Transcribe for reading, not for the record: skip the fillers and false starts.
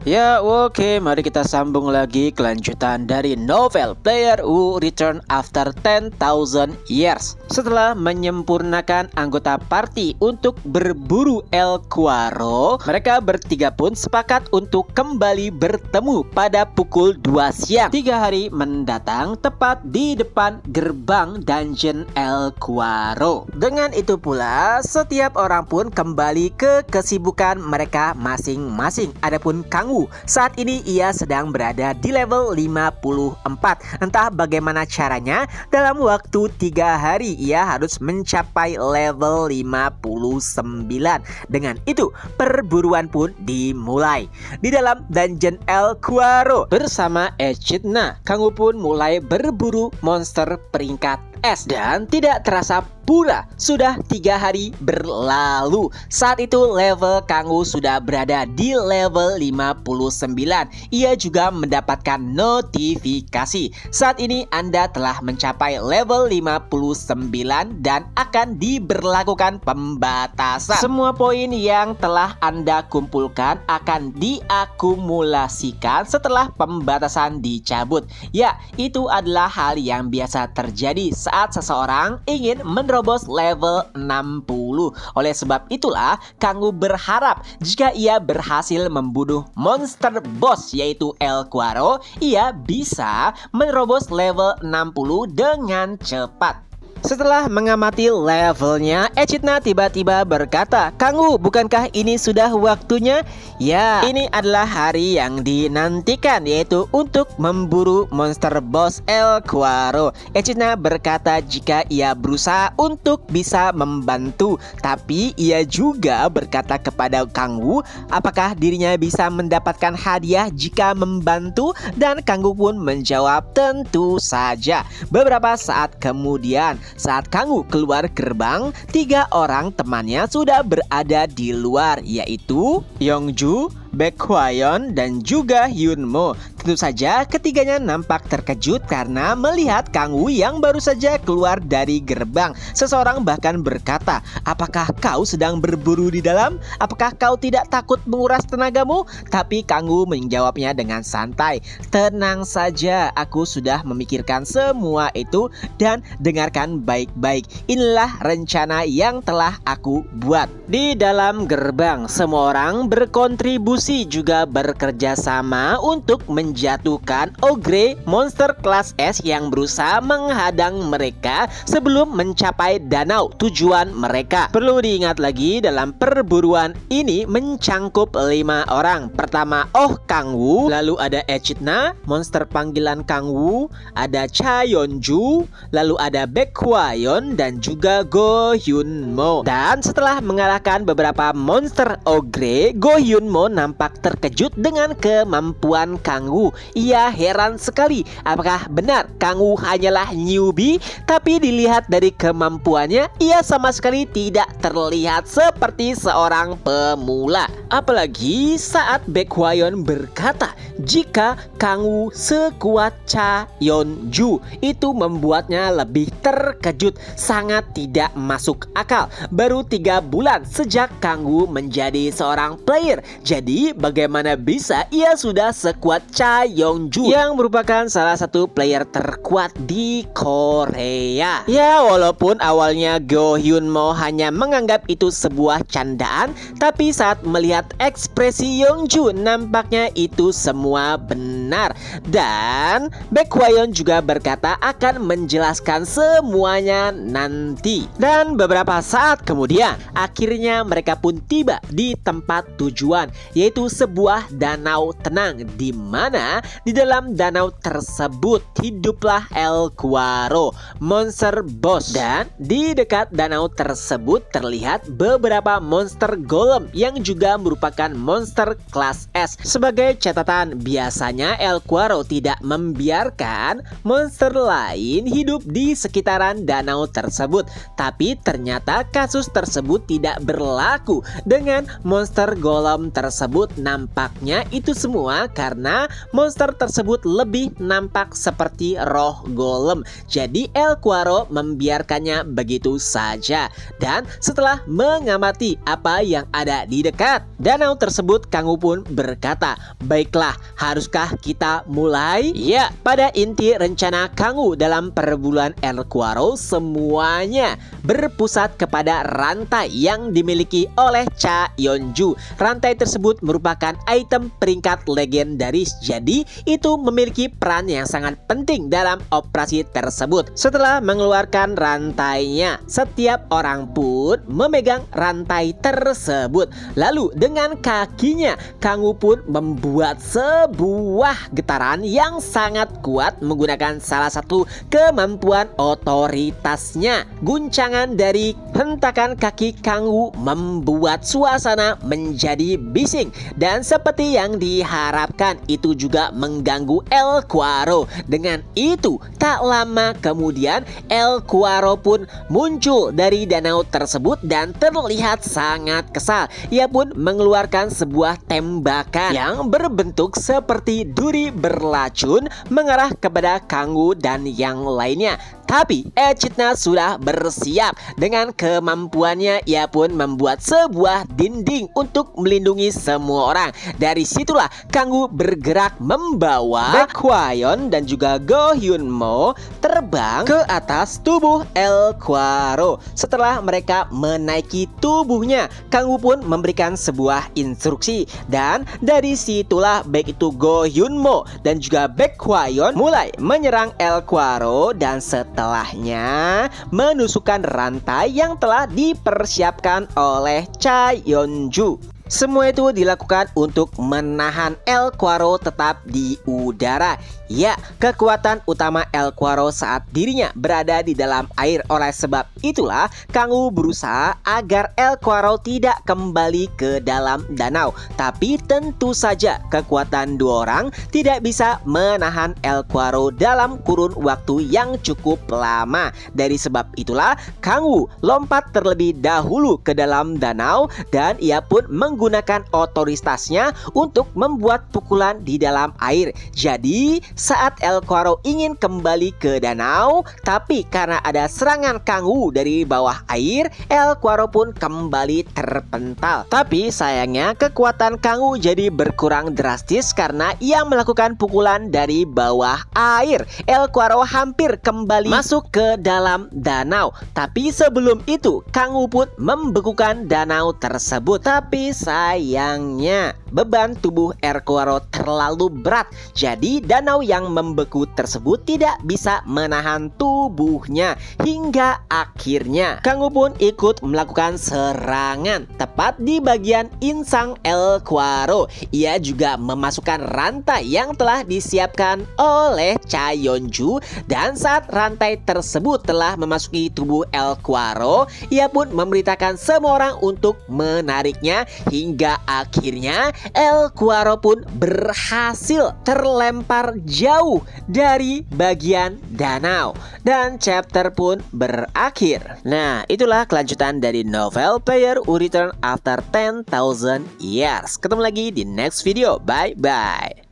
Ya oke, mari kita sambung lagi kelanjutan dari novel Player Who Return After 10,000 Years. Setelah menyempurnakan anggota party untuk berburu El Cuaro, mereka bertiga pun sepakat untuk kembali bertemu pada pukul 2 siang 3 hari mendatang, tepat di depan gerbang dungeon El Cuaro. Dengan itu pula, setiap orang pun kembali ke kesibukan mereka masing-masing. Adapun Kangwoo, saat ini ia sedang berada di level 54. Entah bagaimana caranya, dalam waktu 3 hari ia harus mencapai level 59. Dengan itu, perburuan pun dimulai. Di dalam dungeon El Cuaro bersama Echidna, Kangwoo pun mulai berburu monster peringkat S. Dan tidak terasa pula sudah 3 hari berlalu. Saat itu level Kangwoo sudah berada di level 59. Ia juga mendapatkan notifikasi. Saat ini Anda telah mencapai level 59 dan akan diberlakukan pembatasan. Semua poin yang telah Anda kumpulkan akan diakumulasikan setelah pembatasan dicabut. Ya, itu adalah hal yang biasa terjadi saat seseorang ingin menerobos level 60. Oleh sebab itulah, Kangwoo berharap jika ia berhasil membunuh monster boss yaitu El Cuaro, ia bisa menerobos level 60 dengan cepat. Setelah mengamati levelnya, Echidna tiba-tiba berkata, "Kangwoo, bukankah ini sudah waktunya?" Ya, ini adalah hari yang dinantikan, yaitu untuk memburu monster boss El Cuaro. Echidna berkata jika ia berusaha untuk bisa membantu, tapi ia juga berkata kepada Kangwoo apakah dirinya bisa mendapatkan hadiah jika membantu, dan Kangwoo pun menjawab tentu saja. Beberapa saat kemudian, saat Kangwoo keluar gerbang, 3 orang temannya sudah berada di luar, yaitu Yongju, Baekgwayeon, dan juga Hyunmo. Tentu saja ketiganya nampak terkejut karena melihat Kangwoo yang baru saja keluar dari gerbang. Seseorang bahkan berkata, "Apakah kau sedang berburu di dalam? Apakah kau tidak takut menguras tenagamu?" Tapi Kangwoo menjawabnya dengan santai, "Tenang saja, aku sudah memikirkan semua itu dan dengarkan baik-baik. Inilah rencana yang telah aku buat." Di dalam gerbang, semua orang berkontribusi juga bekerja sama untuk menjatuhkan ogre monster kelas S yang berusaha menghadang mereka sebelum mencapai danau tujuan mereka. Perlu diingat lagi, dalam perburuan ini mencangkup 5 orang. Pertama, Kangwoo, lalu ada Echidna, monster panggilan Kangwoo, ada Cha Yeonju, lalu ada Baekgwayeon, dan juga Go Hyunmo. Dan setelah mengalahkan beberapa monster ogre, Go Hyunmo nampak terkejut dengan kemampuan Kangwoo. Ia heran sekali, apakah benar Kangwoo hanyalah newbie? Tapi dilihat dari kemampuannya, ia sama sekali tidak terlihat seperti seorang pemula. Apalagi saat Baekgwayeon berkata jika Kangwoo sekuat Cha Yeonju, itu membuatnya lebih terkejut. Sangat tidak masuk akal. Baru 3 bulan sejak Kangwoo menjadi seorang player, jadi bagaimana bisa ia sudah sekuat Cha Yeonju yang merupakan salah satu player terkuat di Korea? Ya, walaupun awalnya Go Hyunmo hanya menganggap itu sebuah candaan, tapi saat melihat ekspresi Yeonju, nampaknya itu semua benar. Dan Baekgwayeon juga berkata akan menjelaskan semuanya nanti. Dan beberapa saat kemudian, akhirnya mereka pun tiba di tempat tujuan, yaitu sebuah danau tenang, di mana di dalam danau tersebut hiduplah El Cuaro, monster boss. Dan di dekat danau tersebut terlihat beberapa monster golem yang juga merupakan monster kelas S. Sebagai catatan, biasanya El Cuaro tidak membiarkan monster lain hidup di sekitaran danau tersebut. Tapi ternyata kasus tersebut tidak berlaku dengan monster golem tersebut. tersebut nampaknya itu semua karena monster tersebut lebih nampak seperti roh golem. Jadi El Quarro membiarkannya begitu saja. Dan setelah mengamati apa yang ada di dekat danau tersebut, Kanghu pun berkata, "Baiklah, haruskah kita mulai?" Ya, pada inti rencana Kanghu dalam perburuan El Quarro semuanya berpusat kepada rantai yang dimiliki oleh Cha Yonju. Rantai tersebut merupakan item peringkat legendaris, jadi itu memiliki peran yang sangat penting dalam operasi tersebut. Setelah mengeluarkan rantainya, setiap orang pun memegang rantai tersebut. Lalu dengan kakinya, Kanghu pun membuat sebuah getaran yang sangat kuat menggunakan salah satu kemampuan otoritasnya. Guncangan dari hentakan kaki Kanghu membuat suasana menjadi bising, dan seperti yang diharapkan itu juga mengganggu El Quarro. Dengan itu, tak lama kemudian El Quarro pun muncul dari danau tersebut dan terlihat sangat kesal. Ia pun mengeluarkan sebuah tembakan yang berbentuk seperti duri berlacun mengarah kepada Kanghu dan yang lainnya. Tapi Echidna sudah bersiap. Dengan kemampuannya, ia pun membuat sebuah dinding untuk melindungi semua orang. Dari situlah Kanghu bergerak membawa Baekgwayeon dan juga Go Hyunmo terbang ke atas tubuh El Quarro. Setelah mereka menaiki tubuhnya, Kanghu pun memberikan sebuah instruksi, dan dari situlah baik itu Go Hyunmo dan juga Baekgwayeon mulai menyerang El Quarro, dan setelahnya menusukkan rantai yang telah dipersiapkan oleh Cha Yonju. Semua itu dilakukan untuk menahan El Quarro tetap di udara. Ya, kekuatan utama El Quarro saat dirinya berada di dalam air. Oleh sebab itulah Kanghu berusaha agar El Quarro tidak kembali ke dalam danau. Tapi tentu saja kekuatan dua orang tidak bisa menahan El Quarro dalam kurun waktu yang cukup lama. Dari sebab itulah Kanghu lompat terlebih dahulu ke dalam danau, dan ia pun menggunakan otoritasnya untuk membuat pukulan di dalam air. Jadi saat El Quarro ingin kembali ke danau, tapi karena ada serangan Kanghu dari bawah air, El Quarro pun kembali terpental. Tapi sayangnya kekuatan Kanghu jadi berkurang drastis karena ia melakukan pukulan dari bawah air. El Quarro hampir kembali masuk ke dalam danau. Tapi sebelum itu Kanghu pun membekukan danau tersebut. Tapi sayangnya beban tubuh El Quarro terlalu berat, jadi danau yang membeku tersebut tidak bisa menahan tubuhnya. Hingga akhirnya Kanghu pun ikut melakukan serangan tepat di bagian insang El Quarro. Ia juga memasukkan rantai yang telah disiapkan oleh Cha Yonju, dan saat rantai tersebut telah memasuki tubuh El Quarro, ia pun memberitakan semua orang untuk menariknya. Hingga akhirnya El Quarro pun berhasil terlempar jauh dari bagian danau, dan chapter pun berakhir. Nah, itulah kelanjutan dari novel Player Who Return After 10,000 Years. Ketemu lagi di next video. Bye bye.